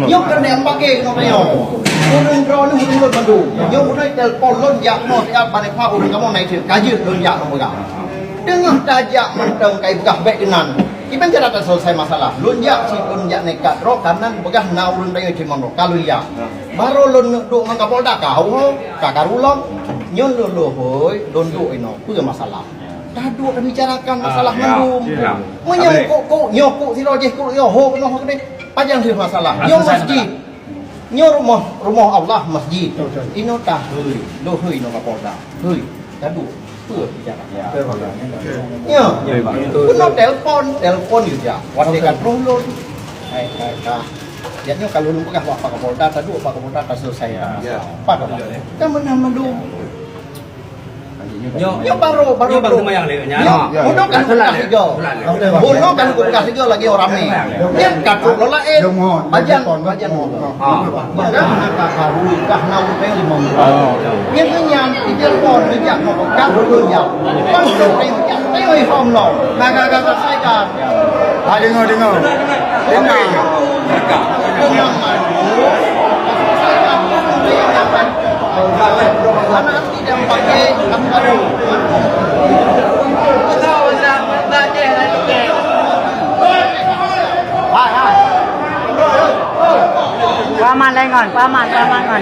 nhóc cái này em pakai nó này urun ron ni urun bandu nhóc cái này telepon lon jak mau siapa nih pak urun kamu naik kaji lon jak kamu gak dengan tajak menteng kai begah baik dengan kita cara selesai masalah lon jak nekat roh kanan begah na urun dari cimano kalau ya baru lon duk ngangka polda kau kakarulong nyon lo hoi lon duk ino itu masalah tadu akan bicarakan masalah mendung menyangkuk nyokuk si rojeh kuk yo ho no ni panjang sih masalah nyo masjid nyo rumah Allah masjid ino tah heuy lo heuy no kapolda heuy tadu peuh bicara ya kuno telepon gitu ya wadekan rolon ya nyo kalau lu pegang Pak Kapolda tadu Pak Kapolda selesai apa kan menang Yo baru yang leuknya. Bono kan kasih go. Bono kan kasih go lagi orang ni. Dia katuk lo lain. Bajan. Bagan karu kah nau pe lima. Yang kenyang di telepon dijak mau kah dulu ya. Pas tu pe oi hom lo. Naga saya kan. Dengar. Anak tidak pakai kamu Paman lên ngọn, paman ngọn.